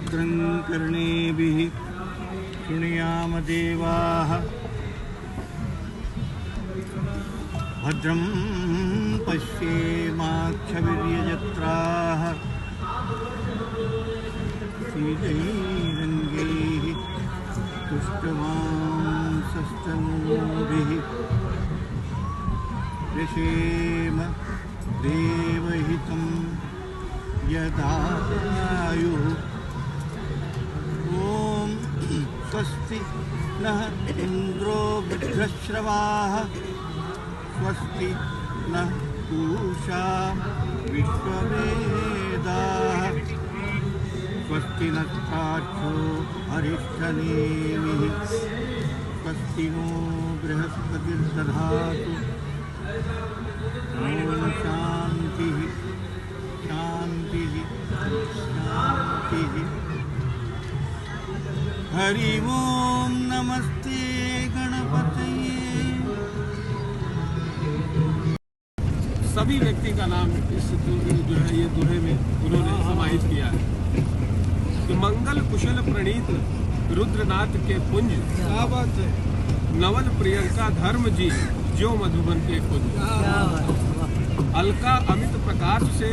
भद्रं कर्णेभिः शृणुयाम देवाः भद्रं पश्येमाक्षवीर्यजत्राः श्रीजैरङ्गैः तुष्टवांसस्तनूभिः व्यशेम देवहितं यदायुः ॐ स्वस्ति नः इन्द्रो वृद्धश्रवाः स्वस्ति नः पूषा विश्ववेदाः स्वस्ति नस्ताक्षो हरिष्ठनेमिः स्वस्ति नो बृहस्पतिर्दधातु ॐ शान्तिः शान्तिः शान्तिः। हरि ओम नमस्ते गणपतये। सभी व्यक्ति का नाम इस जो है ये दोहे में उन्होंने समाहित किया है कि मंगल कुशल प्रणीत रुद्रनाथ के पुंज नवल प्रियंका धर्म जी जो मधुबन के कुंज अलका अमित प्रकाश से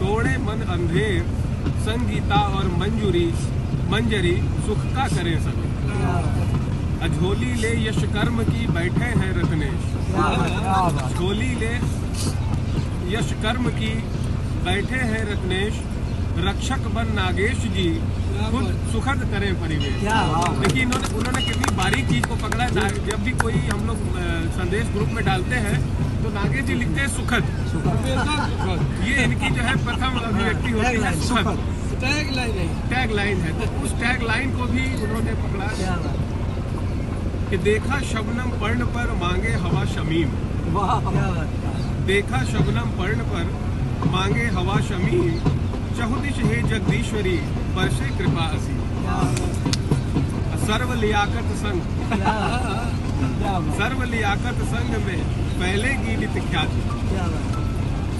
तोड़े मन अंधेर संगीता और मंजरी सुख का करे सब अझोली ले यश कर्म की बैठे हैं रत्नेश झोली ले यश कर्म की बैठे हैं रत्नेश रक्षक बन नागेश जी खुद सुखद करें परिवेश। देखिए उन्होंने कितनी बारीक चीज को पकड़ा है। जब भी कोई हम लोग संदेश ग्रुप में डालते हैं तो नागेश जी लिखते हैं सुखद। ये इनकी जो है प्रथम अभिव्यक्ति होती है सुखद। टैग लाइन है तो उस टैग लाइन को भी उन्होंने पकड़ा कि देखा शबनम पर्ण पर मांगे हवा शमीम। देखा शबनम पर्ण पर मांगे हवा शमीम चहुदिश हे जगदीश्वरी बरसे कृपा असी सर्व लियाकत संघ में फैलेगी नित्य ख्याति।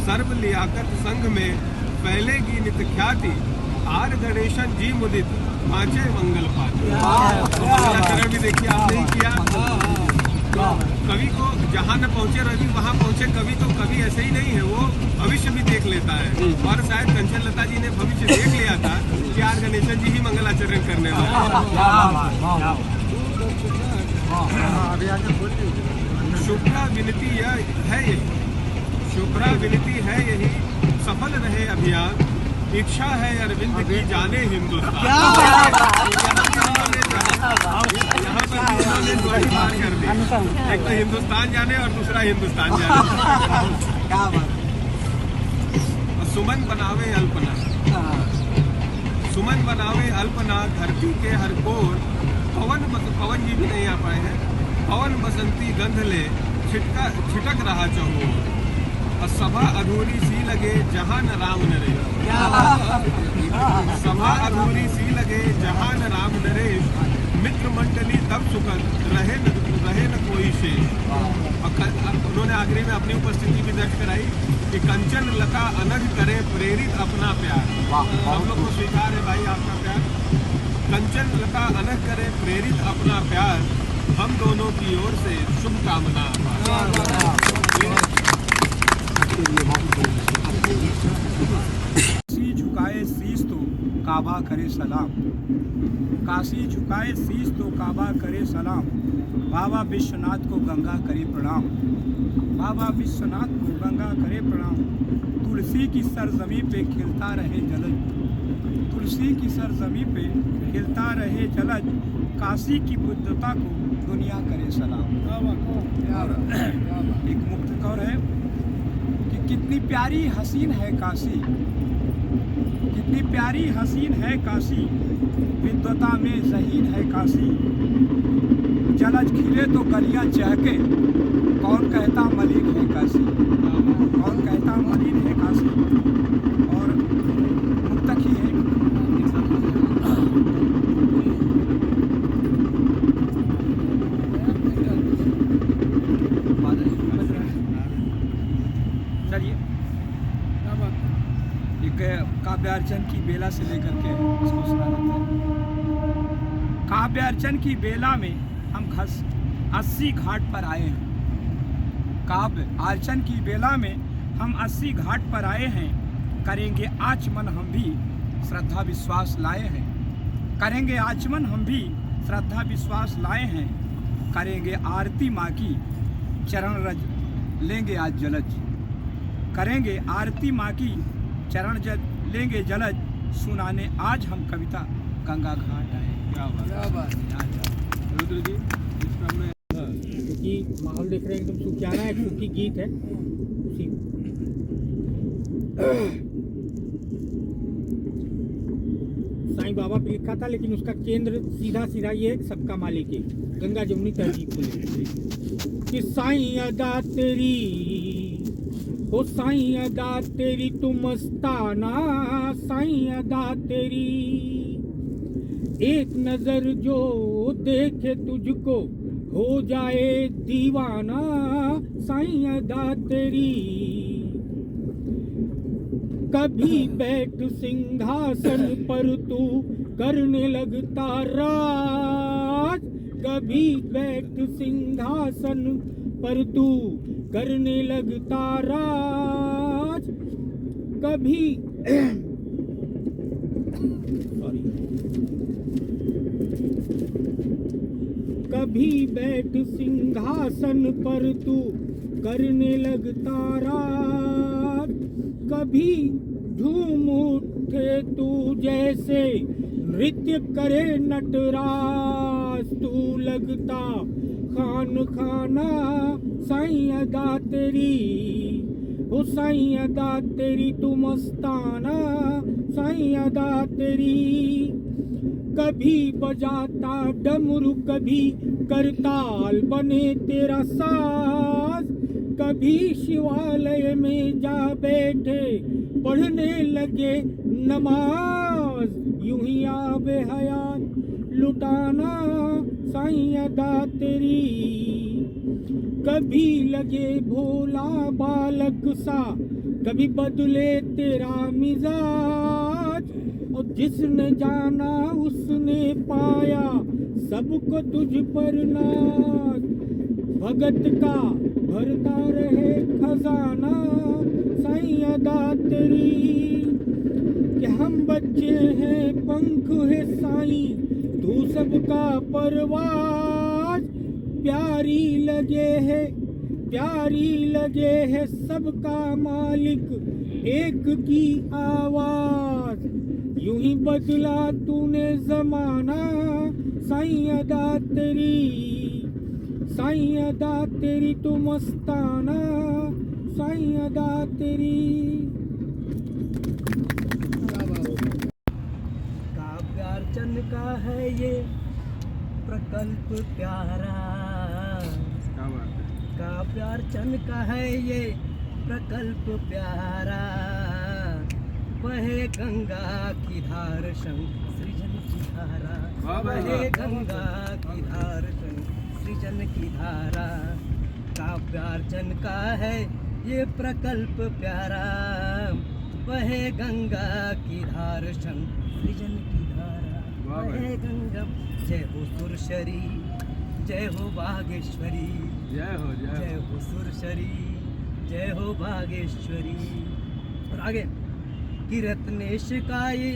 सर्व लियाकत संघ में फैलेगी नित्य ख्याति आर गणेशन जी मुदित पांचे मंगल पाती। चरण भी देखिए आपने ही किया। तो कवि को जहाँ न पहुँचे रवि वहाँ पहुँचे कवि। तो कवि ऐसे ही नहीं है, वो भविष्य भी देख लेता है और शायद कंचन लता जी ने भविष्य देख लिया था कि आर गणेशन जी ही मंगलाचरण करने वाले। शुभ्रा विनती है यही, शुभ्रा विनती है यही सफल रहे अभियान इच्छा है अरविंद की जाने हिंदुस्तान। यहाँ पर उन्होंने दो ही बार कर दी, एक तो हिंदुस्तान जाने और दूसरा हिंदुस्तान जाने। सुमन बनावे अल्पना, सुमन बनावे अल्पना धरती के हर कोर पवन जी भी नहीं आ पाए हैं। पवन बसंती गंध ले छिटक रहा चहुओर सभा अधूरी सी लगे जहां न राम नरेश। सभा अधूरी सी लगे जहां न राम नरेश मित्र मंडली तब सुखद रहे न कोई शेष। उन्होंने आखिरी में अपनी उपस्थिति भी दर्ज कराई कि कंचन लता अनघ करे प्रेरित अपना प्यार। हम लोग को स्वीकार है भाई आपका प्यार। कंचन लता अनघ करे प्रेरित अपना प्यार हम दोनों की ओर से शुभकामना। काशी झुकाए शीश तो काबा करे सलाम। काशी झुकाए शीश तो काबा करे सलाम। बाबा विश्वनाथ को गंगा करे प्रणाम। बाबा विश्वनाथ को गंगा करे प्रणाम। तुलसी की सरजमी पे खिलता रहे जलज। तुलसी की सरजमी पे खिलता रहे जलज। काशी की बुद्धता को दुनिया करे सलाम। एक मुक्त कौर है कि कितनी प्यारी हसीन है काशी, कितनी प्यारी हसीन है काशी। विद्वता में ज़हीन है काशी। जलज खिले तो गलियां चहके कौन कहता मलिन है काशी। कौन कहता मलिन है काशी। और मुक्तक ही है चलिए एक काव्यार्चन की बेला से लेकर के इसको सुना जाता है। काव्यार्चन की बेला में हम 80 घाट पर आए हैं। काव्य अर्चन की बेला में हम 80 घाट पर आए हैं। करेंगे आचमन हम भी श्रद्धा विश्वास लाए हैं। करेंगे आचमन हम भी श्रद्धा विश्वास लाए हैं। करेंगे आरती माँ की चरण रज लेंगे आज जलज। करेंगे आरती माँ की चरण लेंगे जलज। सुनाने आज हम कविता गंगा घाट आए। क्या बात रुद्र जी, इस क्रम में क्योंकि माहौल देख रहे हैं एकदम सूफियाना है, सूफी गीत है उसी साईं बाबा पे लिखा था, लेकिन उसका केंद्र सीधा सीधा ये सबका मालिक है, गंगा जमुनी तहजीब को लेकर कि साईं अदा तेरी, ओ साईं अदा तेरी तू मस्ताना, साईं अदा तेरी एक नजर जो देखे तुझको हो जाए दीवाना, साईं अदा तेरी। कभी बैठ सिंहासन पर तू करने लगता राज, कभी बैठ सिंहासन पर तू करने लगता राज, कभी कभी बैठ सिंहासन पर तू करने लगता राज, कभी झूम उठे तू जैसे नृत्य करे नटराज, तू लगता खान खाना, साईं अदा तेरी, ओ साईं अदा तेरी तू मस्ताना, साईं अदा तेरी। कभी बजाता डमरू कभी करताल बने तेरा साज, कभी शिवालय में जा बैठे पढ़ने लगे नमाज, यूं ही आबे हयात लुटाना, साईं अदा तेरी। कभी लगे भोला बालक सा, कभी बदले तेरा मिजाज, और जिसने जाना उसने पाया सबको तुझ पर नाज, भगत का भरता रहे खजाना, साईं अदा तेरी। कि हम बच्चे हैं पंख है साईं तू सबका परवाज, प्यारी लगे है सबका मालिक एक की आवाज, यूं ही बदला तूने जमाना, साईं अदा तेरी, साईं अदा तेरी तू मस्ताना, साईं अदा तेरी। काव्यार्चन का है ये प्रकल्प प्यारा, क्या बात है। काव्यार्चन का है ये प्रकल्प प्यारा, वहे गंगा की धार संग सृजन की धारा, वहे गंगा की धार संग सृजन की धारा। काव्यार्चन का है ये प्रकल्प प्यारा, वहे गंगा की धार संग सृजन की धारा, वहे गंगा। जय हो सुरशरी, जय हो बागेश्वरी, जय हो सुरशरी, जय हो बागेश्वरी। और आगे कि रत्नेश का ये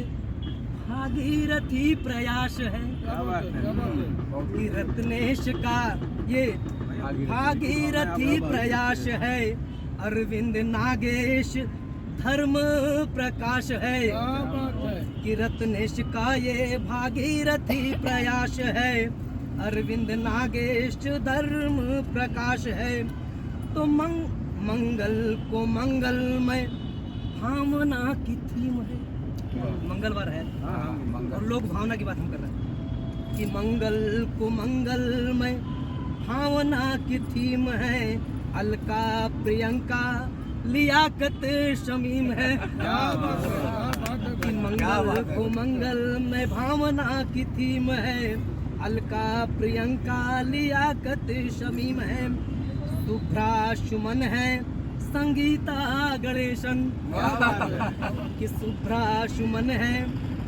भागीरथी प्रयास है, कि रत्नेश का ये भागीरथी प्रयास है, अरविंद नागेश धर्म प्रकाश है, कि रत्नेश का ये भागीरथी प्रयास है, अरविंद नागेश धर्म प्रकाश है। तो मंगल को मंगलमय भावना की थीम है, मंगलवार है और लोग भावना की बात हम कर रहे हैं, कि मंगल को मंगलमय भावना की थीम है, अलका प्रियंका लियाकत शमीम है, कि मंगल को मंगलमय भावना की थीम है, अलका प्रियंका लियाकत शमीम है, शुभ्रा सुमन है संगीता गणेशन कि सुभ्राशुमन है,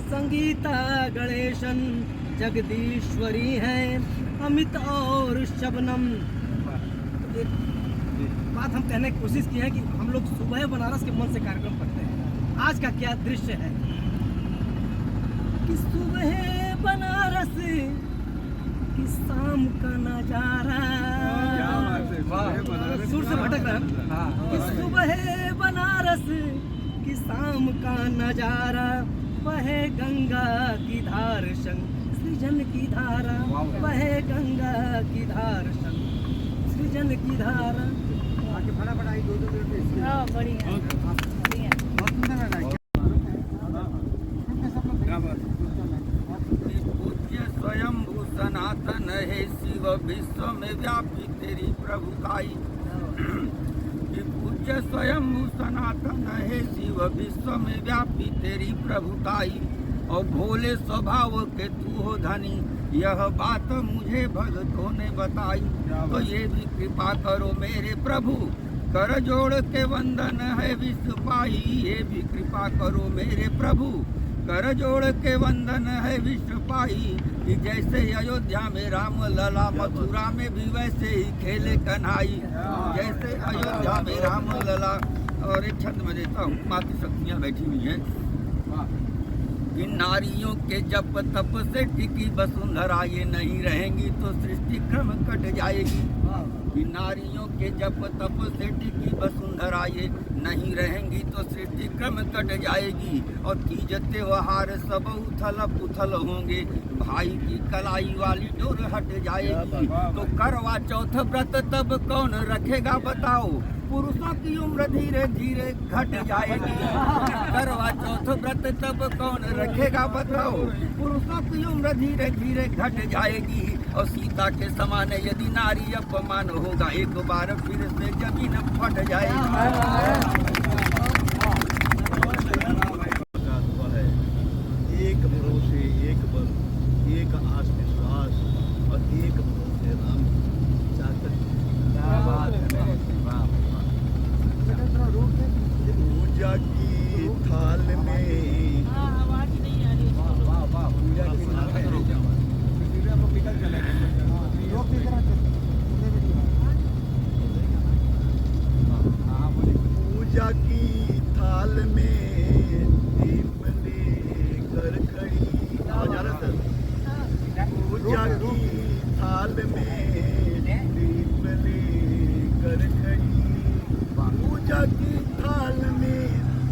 संगीता गणेशन जगदीश्वरी हैं, अमित और शबनम। एक बात हम कहने की कोशिश की है कि हम लोग सुबह बनारस के मन से कार्यक्रम करते हैं। आज का क्या दृश्य है कि सुबह बनारस कि शाम का नजारा, सुर से भटक रहा है कि सुबह बनारस कि शाम का नजारा, बहे गंगा की धार संग सृजन की धारा, बहे गंगा की धार संग सृजन की धारा। फटाफट आई 2-2 मिनट में बढ़िया पूज्य स्वयंभू सनातन है शिव विश्व में व्यापी तेरी प्रभुताई। पूज्य स्वयंभू सनातन है शिव विश्व में व्यापी तेरी प्रभुताई। और भोले स्वभाव के तू हो धनी, यह बात मुझे भक्तों ने बताई। तो ये भी कृपा करो मेरे प्रभु, कर जोड़ के वंदन है विश्व पाई। ये भी कृपा करो मेरे प्रभु, कर जोड़ के वंदन है विश्व पाई। कि जैसे अयोध्या में राम लला, मथुरा में भी वैसे ही खेले कन्हाई। जैसे अयोध्या में राम लला। और एक छंद में देता हूँ, मातृ शक्तियाँ बैठी हुई हैं। कि नारियों के जप तप से टिकी वसुंधरा, ये नहीं रहेंगी तो सृष्टि क्रम कट जाएगी। कि नारियों के जप तप से टिकी वसुंधरा, ये नहीं रहेंगी तो सृष्टि क्रम कट जाएगी। और तीज त्योहार सब उथल पुथल होंगे, भाई की कलाई वाली डोर हट जाएगी। तो करवा चौथ व्रत तब कौन रखेगा बताओ, पुरुषों की उम्र धीरे धीरे घट जाएगी। करवा चौथ व्रत तब कौन रखेगा बताओ, पुरुषों की उम्र धीरे धीरे घट जाएगी। और सीता के समान यदि नारी अपमान होगा, एक बार फिर से जमीन फट जाएगी। एक भरोसे एक बल, एक आस विश्वास और एक भरोसे राम चाकर। पूजा की थाल में पूजा की थाल में दीप लेकर खड़ी। पूजा की थाल में दीप लेकर खड़ी। पूजा की थाल में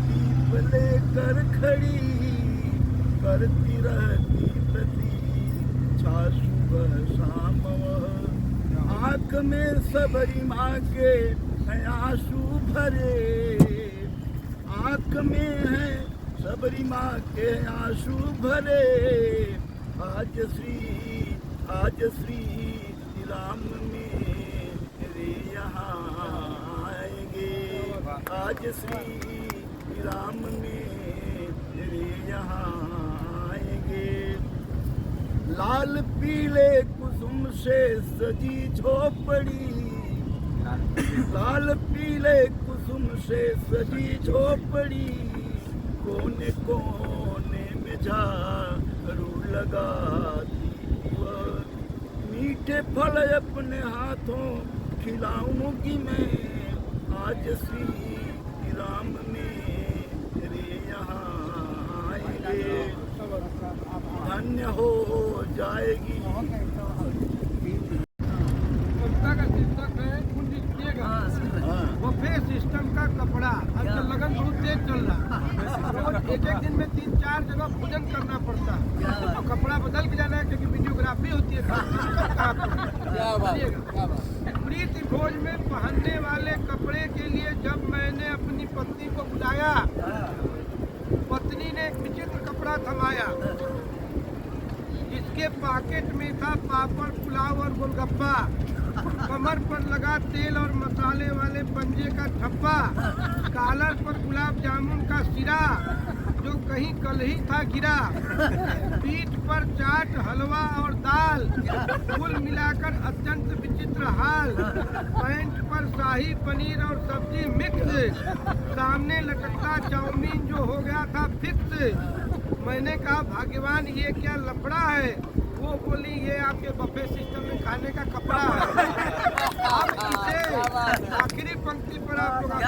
दीप लेकर खड़ी, करती रहती प्रतीक्षा सुबह शाम। आँख में सबरी माँ के हैं आंसू भरे, आँख में है सबरी माँ के आंसू भरे। आज श्री राम मेरे यहाँ आएंगे, आज श्री राम मेरे यहाँ आएंगे। लाल पीले कुसुम से सजी झोपड़ी, लाल पीले कुसुम से सजी झोपड़ी। कोने कोने में झाड़ू लगाती वह, मीठे फल अपने हाथों खिलाऊंगी मैं। आज श्री राम मेरे यहाँ आएंगे, धन्य हो जाएगी। बुफे सिस्टम का कपड़ा आजकल लगन बहुत तेज चल रहा है। एक दिन में 3-4 जगह भोजन करना पड़ता है और कपड़ा बदल के जाना है क्योंकि वीडियोग्राफी होती है। प्रीति भोज में पहनने वाले कपड़े के लिए जब मैंने अपनी पत्नी को बुलाया, पत्नी ने एक विचित्र कपड़ा थमाया जिसके पॉकेट में था पापड़, पुलाव और गोलगप्पा। कमर पर लगा तेल और मसाले वाले पंजे का ठप्पा, कॉलर पर गुलाब जामुन का सिरा, जो कहीं कल ही था गिरा, पीठ पर चाट हलवा और दाल, कुल मिलाकर अत्यंत विचित्र हाल। पैंट पर शाही पनीर और सब्जी मिक्स, सामने लटकता चाउमीन जो हो गया था फिक्स। मैंने कहा भाग्यवान ये क्या लफड़ा है, वो बोली ये आपके बफे सिस्टम में खाने का कपड़ा है। अब इसे आखिरी पंक्ति पर आप लोग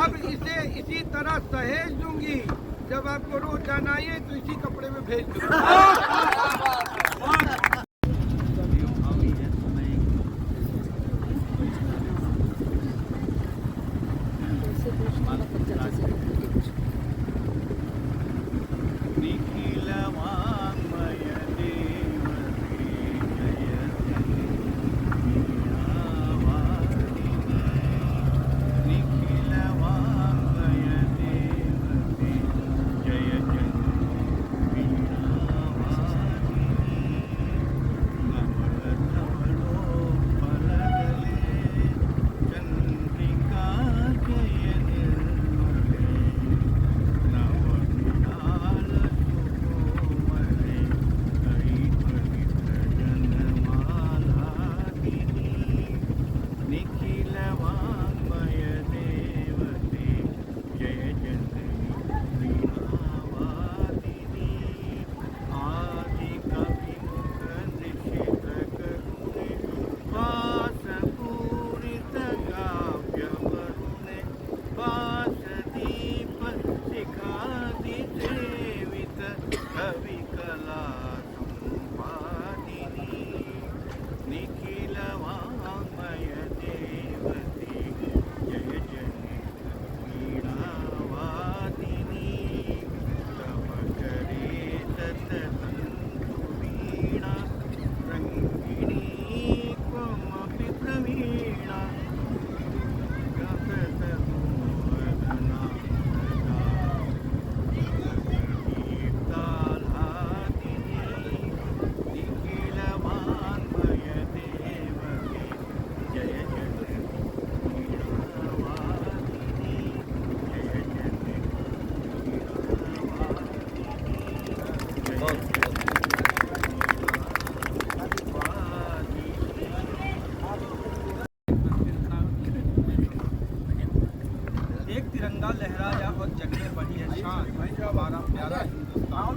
अब इसे इसी तरह सहेज दूंगी, जब आपको रोज जाना है तो इसी कपड़े में भेज दूंगी। एक तिरंगा लहराया और जग में बढ़ी है शान, हमारा प्यारा हिंदुस्तान।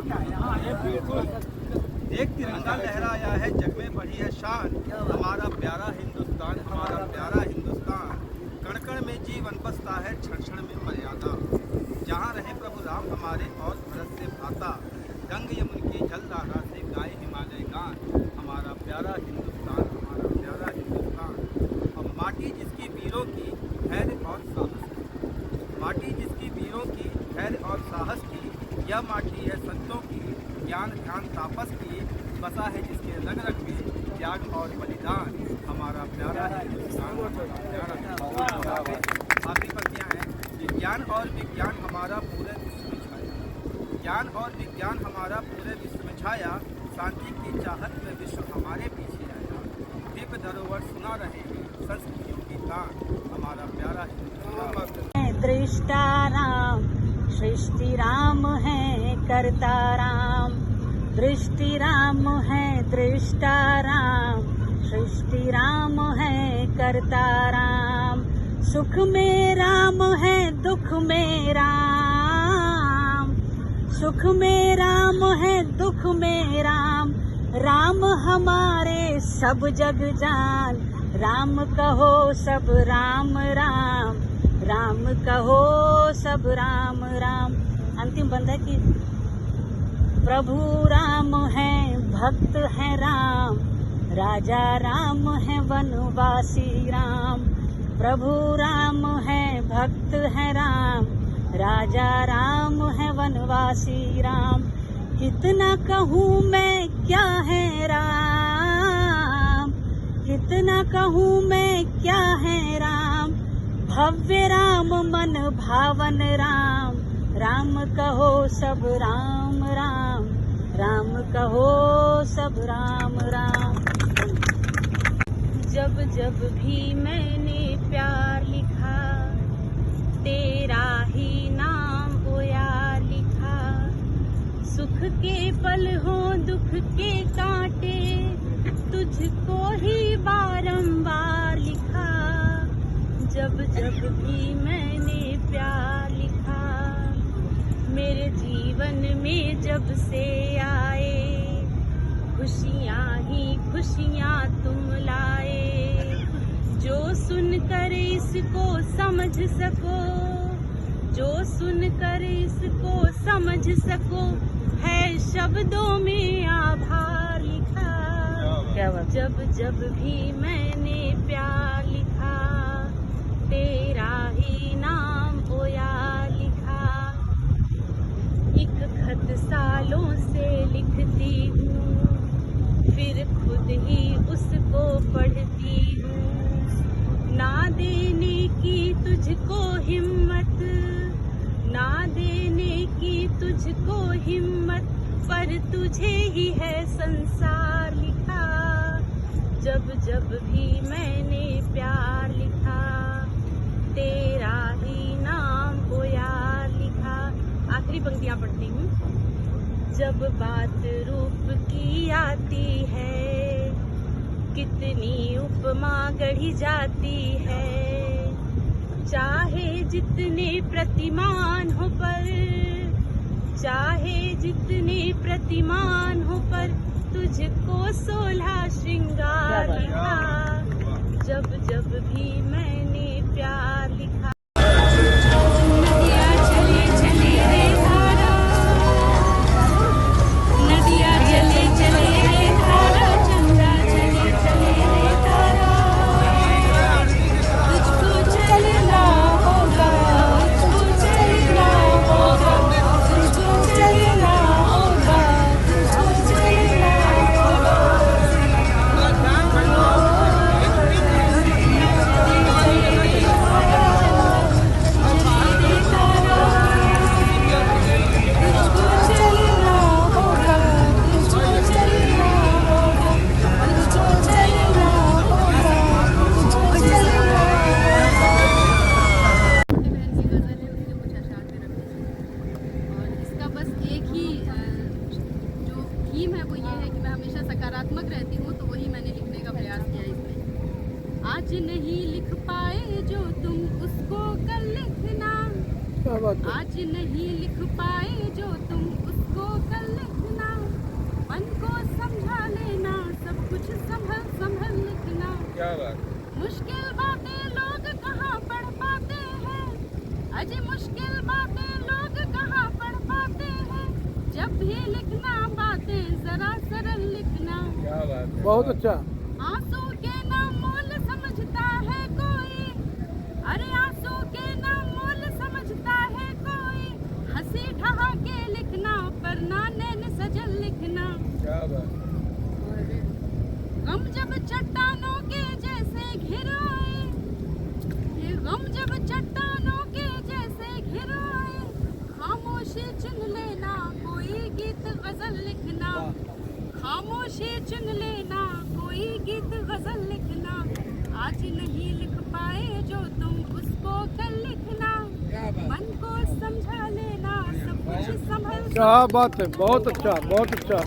एक तिरंगा लहराया है, जग में बढ़ी है शान, हमारा प्यारा हिंदुस्तान, हमारा प्यारा हिंदुस्तान। कण कण में जीवन बसता है, क्षण क्षण में मर्यादा। जहाँ रहे प्रभु राम हमारे और भरत से भाता, गंग यमुन की जलधारा से गाए हिमालय गान, हमारा प्यारा हिंदुस्तान, हमारा प्यारा हिंदुस्तान। और माटी जिसकी वीरों की धैर्य और साहस, माटी जिसकी वीरों की धैर्य और साहस की, यह माटी है संतों की, ज्ञान ध्यान तापस की, बसा है जिसके रग रग में त्याग और बलिदान, हमारा प्यारा हिंदुस्तान, हमारा प्यारा हिंदुस्तान। आखिरी पंक्तियाँ हैं। ज्ञान और विज्ञान हमारा पूरे विश्व में छाया, ज्ञान और विज्ञान हमारा पूरे विश्व में छाया, शांति की चाहत में विश्व हमारे पीछे आया, दिव्य धरोहर सुना रहे संस्कृतियों की तान, हमारा प्यारा हिंदुस्तान। दृष्टा राम सृष्टि राम है करता राम, दृष्टि राम है दृष्टा राम, सृष्टि राम है करता राम। सुख में राम है दुख में राम, सुख में राम है दुख में राम, राम हमारे सब जग जान, राम कहो सब राम राम, राम कहो सब राम राम। अंतिम बंद है कि प्रभु राम है भक्त है राम, राजा राम है वनवासी राम, प्रभु राम है भक्त है राम, राजा राम है वनवासी राम। कितना कहूँ मैं क्या है राम, कितना कहूँ मैं क्या है राम, भव्य राम मन भावन राम, राम कहो सब राम राम, राम कहो सब राम राम। जब जब भी मैंने प्यार लिखा, तेरा ही नाम ओ यार के पल हों दुख के कांटे, तुझको ही बारंबार लिखा। जब जब भी मैंने प्यार लिखा, मेरे जीवन में जब से आए, खुशियाँ ही खुशियाँ तुम लाए। जो सुनकर इसको समझ सको, जो सुनकर इसको समझ सको, है शब्दों में आभार लिखा। जब जब भी मैंने प्यार लिखा, तेरा ही नाम ओ यार लिखा। एक खत सालों से लिखती हूँ, फिर खुद ही उसको पढ़ती हूँ। ना देने की तुझको हिम्मत, ना देने की तुझको हिम्मत, पर तुझे ही है संसार लिखा। जब जब भी मैंने प्यार लिखा, तेरा ही नाम ओ यार लिखा। आखिरी पंक्तियाँ पढ़ती हूँ। जब बात रूप की आती है, कितनी उपमा गढ़ी जाती है। चाहे जितने प्रतिमान हो पर, चाहे जितने प्रतिमान हो पर, तुझको 16 श्रृंगार लिखा। जब जब भी मैंने प्यार लिखा। नदिया चले चले रे धारा, नदिया चले चले रे धारा, चंदा चले चले रे धारा। तुझको चलना होगा, तुझको चलना होगा, तुझको चलना होगा, तुझको चलना होगा। सकारात्मक रहती हूँ, तो वही मैंने लिखने का प्रयास किया इसमें। आज नहीं लिख पाए जो तुम उसको कल लिखना, आज नहीं लिख पाए जो तुम उसको कल लिखना। मन को समझा लेना, सब कुछ संभल संभल लिखना। क्या बात। मुश्किल बातें लोग कहाँ पढ़ पाते हैं, अजी मुश्किल बातें लोग कहाँ पढ़ पाते हैं। जब भी लिखना बातें जरा सरल लिखना। क्या बात है। बहुत अच्छा। आंसू के ना मोल समझता है कोई, अरे आंसू के ना मोल समझता है कोई। हंसी ठहाके लिखना, पर ना नैन सजल लिखना। क्या बात। गम जब चट्टानों के जैसे घिर आए, ये गम जब चट्टानों के जैसे घिर आए। खामोशी चुन लेना, कोई गीत गजल लिखना। खामोशी चुन लेना, कोई गीत गजल लिखना। आज नहीं लिख पाए जो तुम उसको कल लिखना। मन को समझा लेना, सब कुछ संभल। क्या बात है, बहुत अच्छा, बहुत अच्छा।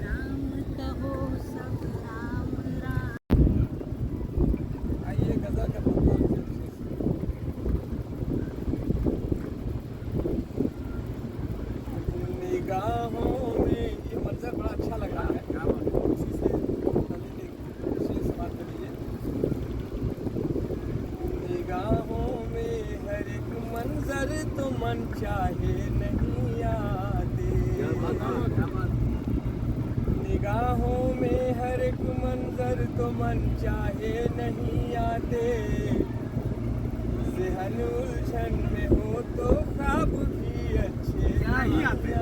राम कहो सब राम राम। आइए गजल का निगाहों में, ये मंजर बड़ा अच्छा लग रहा है। इसी से विशेष बात करिए। निगाहों में हर एक मंजर तो मन चाहे नहीं आते। निगाहों में हर एक मंजर तो मन चाहे नहीं आते। ज़हन उलझन में हो तो ख्वाब भी अच्छे नहीं आते।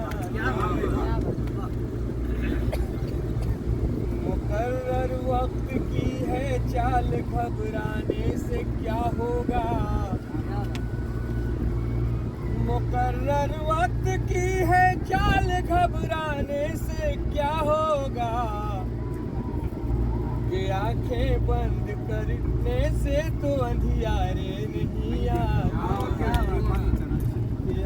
मुकर्रर वक्त की है चाल, घबराने से क्या होगा। मुकर्रर वक्त की है चाल, घबराने से क्या होगा। ये आंखें बंद करने से तो अंधियारे नहीं आते,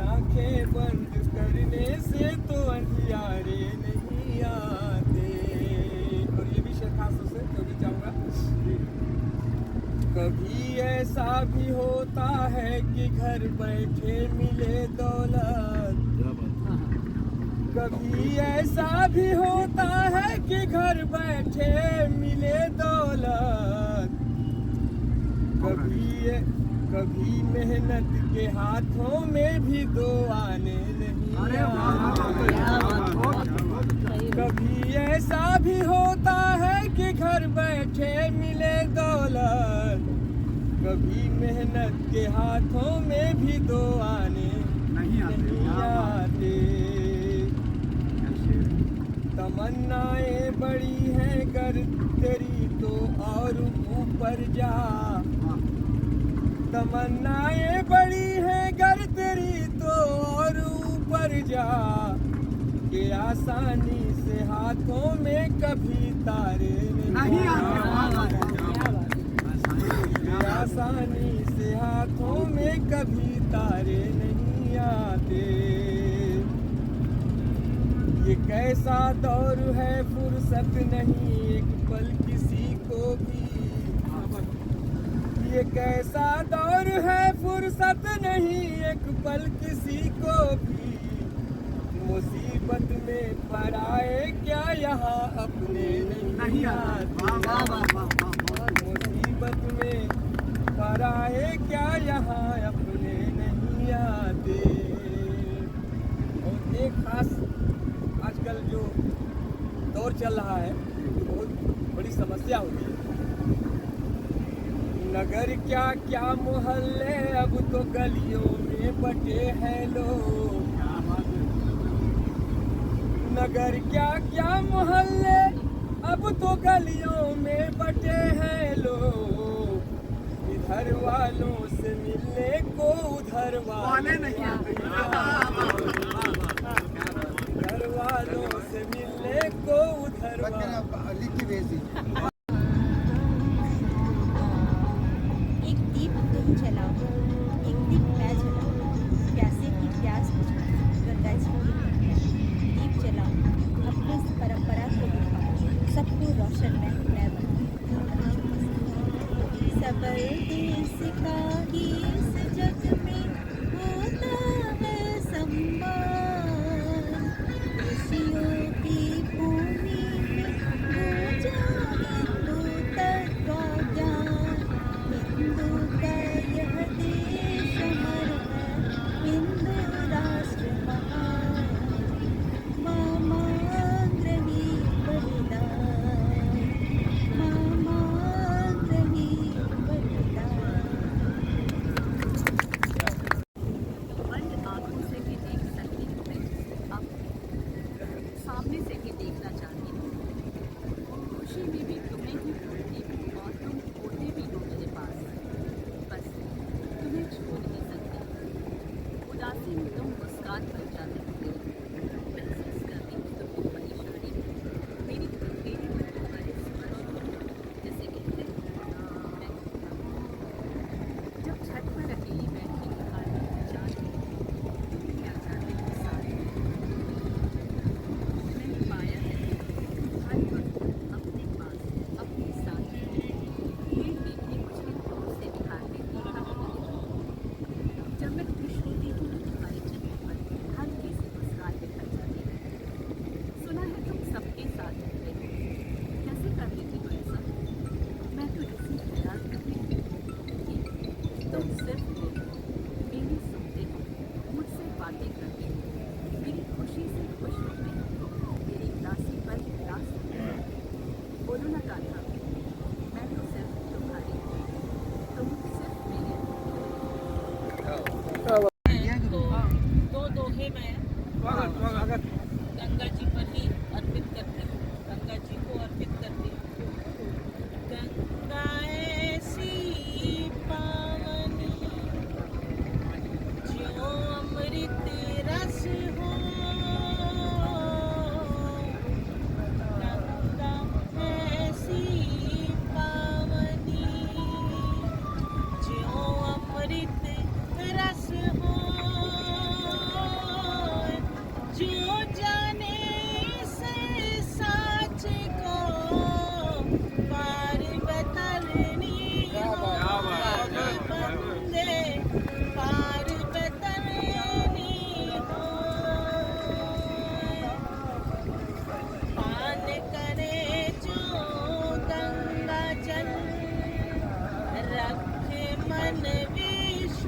आंखें बंद करने से तो अंधियारे नहीं आते। और ये भी शेर खास से जो भी चाहूँगा, कभी ऐसा भी होता है कि घर बैठे मिले दौलत, कभी ऐसा भी होता है कि घर बैठे मिले दौलत, कभी मेहनत के हाथों में भी दो आने नहीं आते, कभी ऐसा भी होता है कि घर बैठे मिले दौलत, कभी मेहनत के हाथों में भी दो आने नहीं आते। तमन्नाएं बड़ी हैं गर तेरी तो और ऊपर जा, तमन्नाएं बड़ी हैं गर तेरी तो और ऊपर जा, के आसानी से हाथों में कभी तारे नहीं आते, आसानी से हाथों में कभी तारे नहीं आते। ये कैसा दौर है फुर्सत नहीं एक पल किसी को भी, ये कैसा दौर है फुर्सत नहीं एक पल किसी को भी, मुसीबत में पराए क्या यहाँ अपने नहीं आते, मुसीबत में पराए क्या यहाँ अपने नहीं आते। और एक खास आजकल जो दौर चल रहा है, बहुत बड़ी समस्या होती है। नगर क्या क्या मोहल्ले अब तो गलियों में बटे हैं लोग, नगर क्या क्या मोहल्ले अब तो गलियों में बटे हैं लोग, इधर वालों से मिलने को उधर वाले नहीं आते, घर वालों से मिलने को उधर एक दीप तुम जलाओ, एक दीप मैं जलाऊं, प्यासे की प्यास बुझाऊं, गंगा जी की गंगा। दीप जलाओ, अपनी परंपरा को दिखाओ, सबको रोशन मैं बनाऊं। सबल देश का ही इस जग में होता है सम्मान, खुशियों की भूमि में गूंजा हिंदू तत्व ज्ञान, हिंदू का यह देश अमर है, हिंदू राष्ट्र महान, माँ मांग रही बलिदान, माँ मांग रही बलिदान। मन विश्वास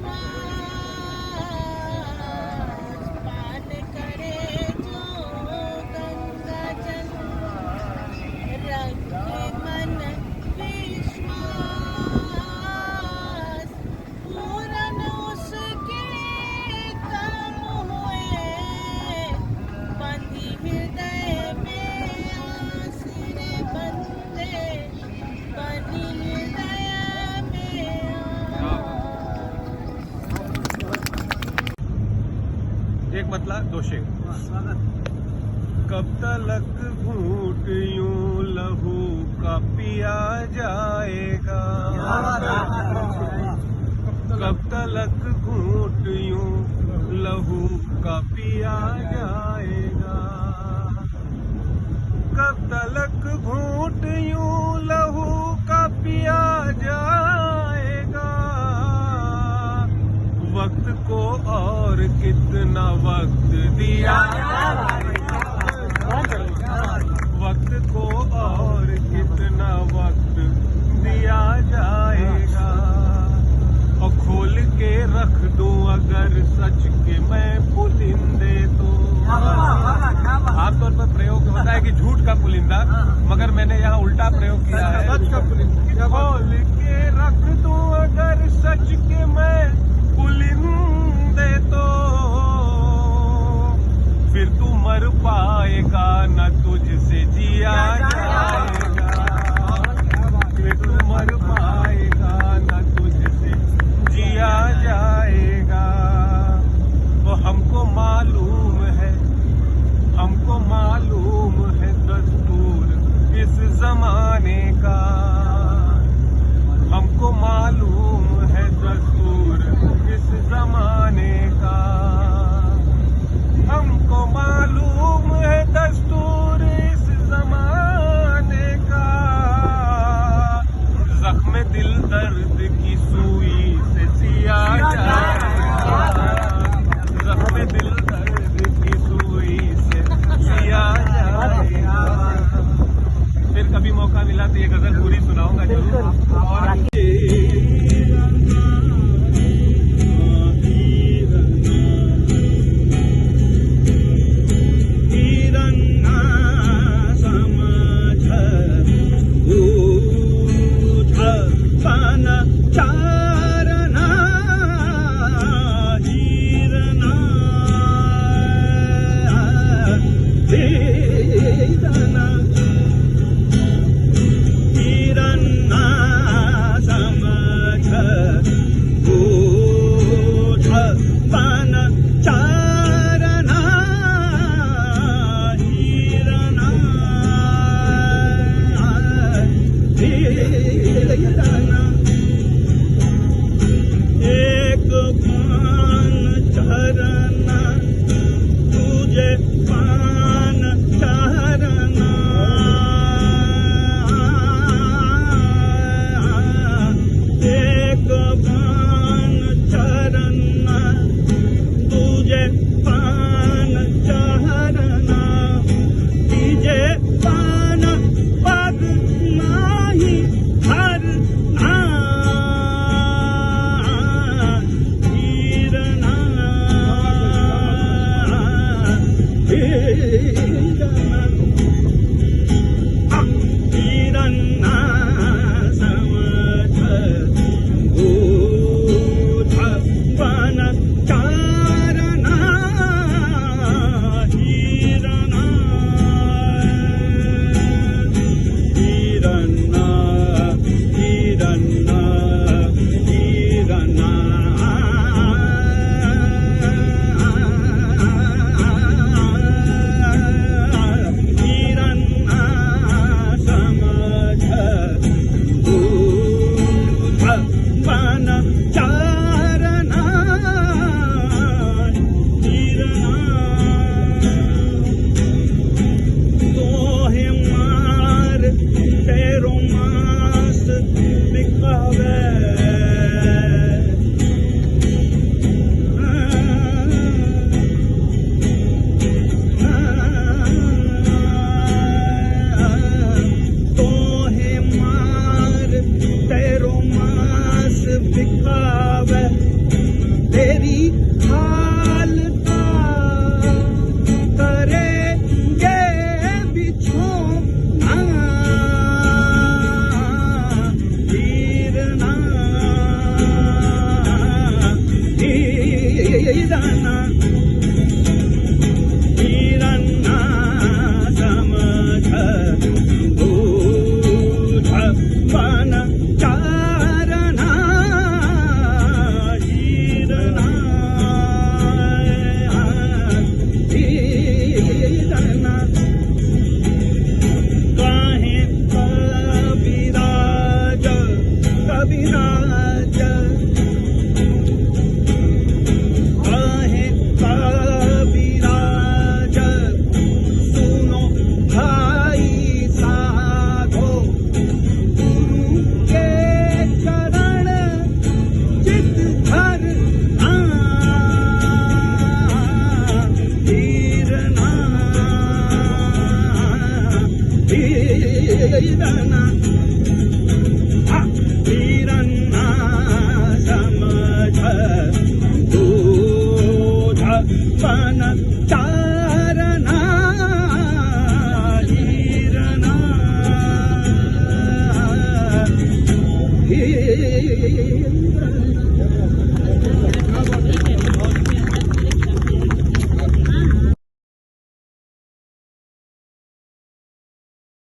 पान करे जो गंगा जल रखे मन विश्वास पूरन उसके काम हुए बंधी हृदय में आसिरे बंदे बनी हृदय में एक मतला दोषे कब तलक घूट यूं लहू का पिया जाएगा, कब तलक घूट यूं लहू का पिया जाएगा, कब तलक घूट यूं लहू का पिया जाएगा, वक्त को और कितना वक्त दिया जाएगा, वक्त को और कितना वक्त दिया जाएगा, और खोल के रख दूं अगर सच के मैं पुलिंदे तो। आमतौर पर प्रयोग होता है कि झूठ का पुलिंदा, मगर मैंने यहाँ उल्टा प्रयोग किया है, सच का पुलिंदा। खोल के रख दूं अगर सच के मैं पुलिंदे तो, फिर तू मर पाएगा न तुझसे जिया जाएगा, फिर तू मर पाएगा न तुझसे जिया जाएगा। वो हमको मालूम है, हमको मालूम है दस्तूर इस जमाने का, हमको मालूम है दस्तूर इस जमाने का, हमको मालूम है दस्तूर इस जमाने का, जख्म दिल दर्द की सुई से सिया जाएगा, जख्म दिल दर्द की सुई से सिया जाएगा। फिर कभी मौका मिला तो ये गजल पूरी सुनाऊंगा जरूर। और दिखावे तेरी